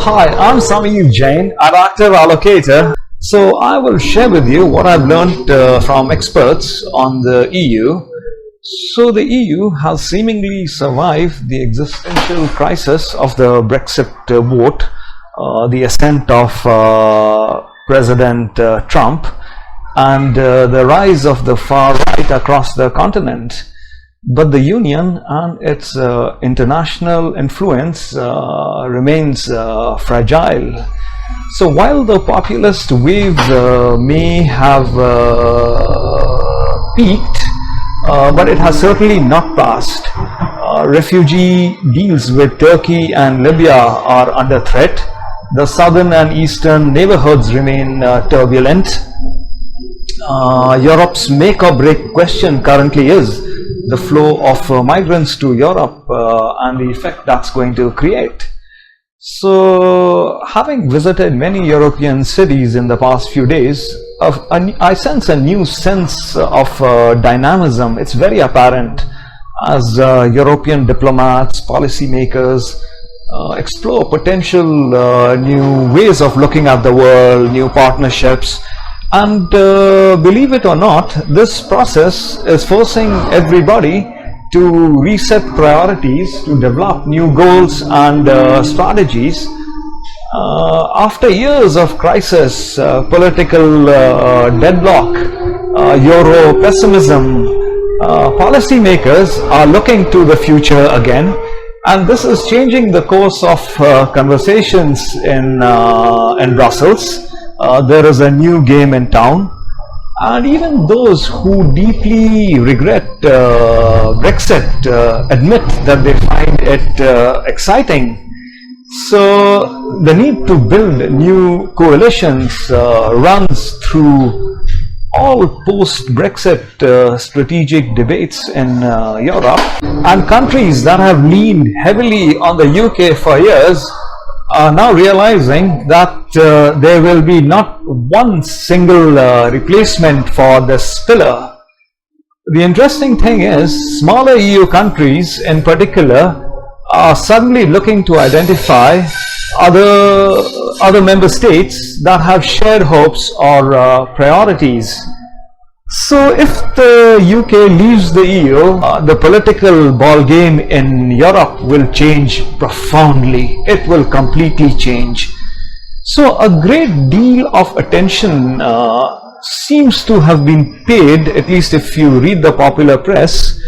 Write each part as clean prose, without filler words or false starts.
Hi, I'm Sami Jain, an active allocator. So I will share with you what I've learned from experts on the EU. So the EU has seemingly survived the existential crisis of the Brexit vote, the ascent of President Trump, and the rise of the far right across the continent. But the Union and its international influence remains fragile. So while the populist wave may have peaked, but it has certainly not passed. Refugee deals with Turkey and Libya are under threat. The southern and eastern neighborhoods remain turbulent. Europe's make or break question currently is the flow of migrants to Europe and the effect that's going to create. So, having visited many European cities in the past few days, I sense a new sense of dynamism. It's very apparent as European diplomats, policymakers explore potential new ways of looking at the world, new partnerships. And believe it or not, this process is forcing everybody to reset priorities, to develop new goals and strategies. After years of crisis, political deadlock, Euro pessimism, policymakers are looking to the future again, and this is changing the course of conversations in Brussels. There is a new game in town, and even those who deeply regret Brexit admit that they find it exciting. So the need to build new coalitions runs through all post-Brexit strategic debates in Europe, and countries that have leaned heavily on the UK for years are now realizing that there will be not one single replacement for this pillar. The interesting thing is, smaller EU countries in particular are suddenly looking to identify other member states that have shared hopes or priorities. So if the UK leaves the EU, the political ball game in Europe will change profoundly. It will completely change. So a great deal of attention seems to have been paid, at least if you read the popular press,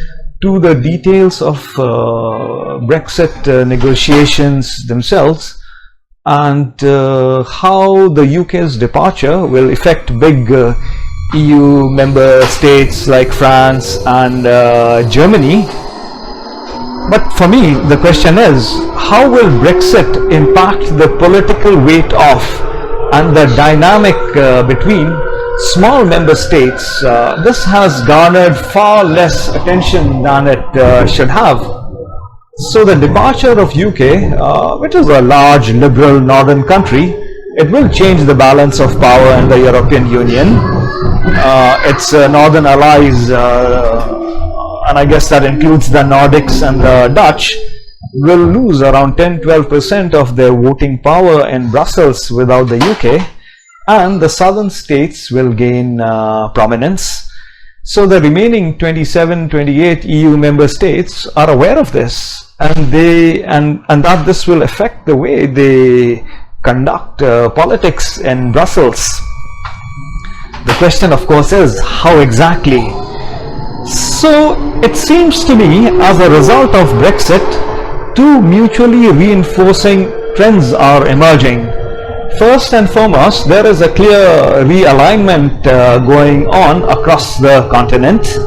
to the details of Brexit negotiations themselves, and how the UK's departure will affect big EU member states like France and Germany. But for me, the question is, how will Brexit impact the political weight of and the dynamic between small member states? This has garnered far less attention than it should have. So the departure of UK, which is a large liberal northern country, it will change the balance of power in the European Union. Its northern allies, and I guess that includes the Nordics and the Dutch, will lose around 10-12% of their voting power in Brussels without the UK, and the southern states will gain prominence. So the remaining 27-28 EU member states are aware of this, and that this will affect the way they conduct politics in Brussels. The question, of course, is how exactly? So it seems to me, as a result of Brexit, two mutually reinforcing trends are emerging. First and foremost, there is a clear realignment going on across the continent.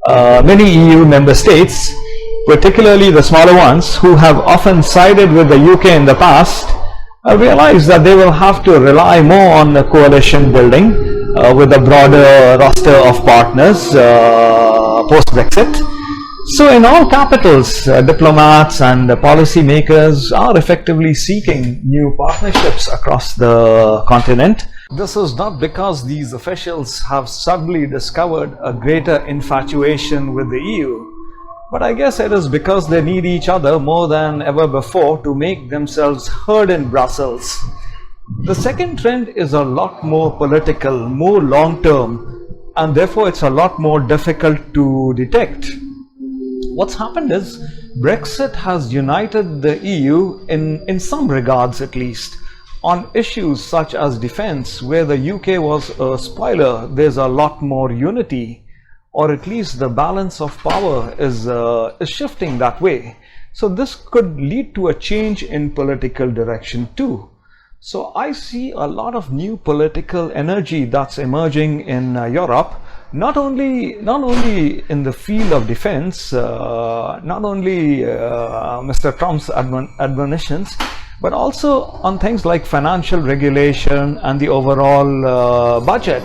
Many EU member states, particularly the smaller ones who have often sided with the UK in the past, realize that they will have to rely more on the coalition building with a broader roster of partners post-Brexit. So in all capitals, diplomats and policymakers are effectively seeking new partnerships across the continent. This is not because these officials have suddenly discovered a greater infatuation with the EU. But I guess it is because they need each other more than ever before to make themselves heard in Brussels. The second trend is a lot more political, more long-term, and therefore it's a lot more difficult to detect. What's happened is Brexit has united the EU in some regards at least. On issues such as defense, where the UK was a spoiler, there's a lot more unity, or at least the balance of power is shifting that way. So this could lead to a change in political direction too. So I see a lot of new political energy that's emerging in Europe, not only in the field of defense, not only Mr. Trump's admonitions, but also on things like financial regulation and the overall budget.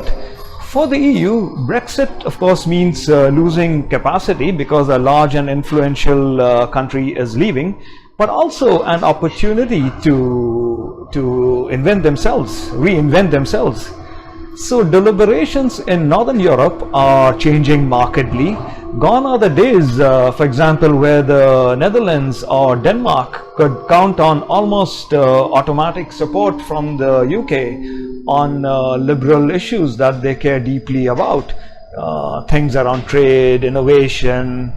For the EU, Brexit of course means losing capacity because a large and influential country is leaving, but also an opportunity to reinvent themselves. So deliberations in Northern Europe are changing markedly. Gone are the days, for example, where the Netherlands or Denmark could count on almost automatic support from the UK on liberal issues that they care deeply about. Things around trade, innovation,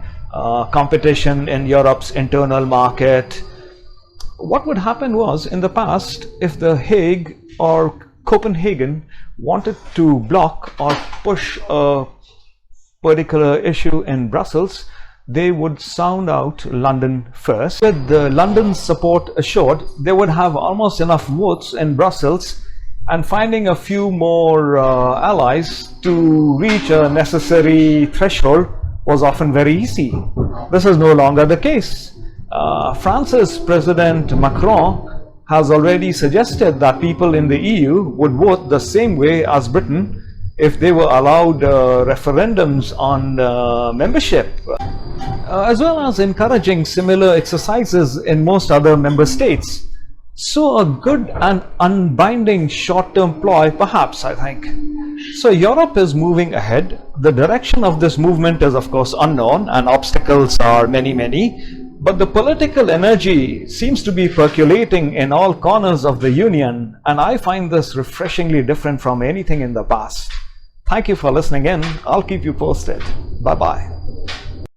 competition in Europe's internal market. What would happen was, in the past, if The Hague or Copenhagen wanted to block or push a particular issue in Brussels, they would sound out London first. With the London's support assured, they would have almost enough votes in Brussels, and finding a few more allies to reach a necessary threshold was often very easy. This is no longer the case. France's President Macron has already suggested that people in the EU would vote the same way as Britain if they were allowed referendums on membership, as well as encouraging similar exercises in most other member states. So a good and unbinding short-term ploy, perhaps, I think. So Europe is moving ahead. The direction of this movement is of course unknown, and obstacles are many. But the political energy seems to be percolating in all corners of the Union, and I find this refreshingly different from anything in the past. Thank you for listening in. I'll keep you posted. Bye-bye.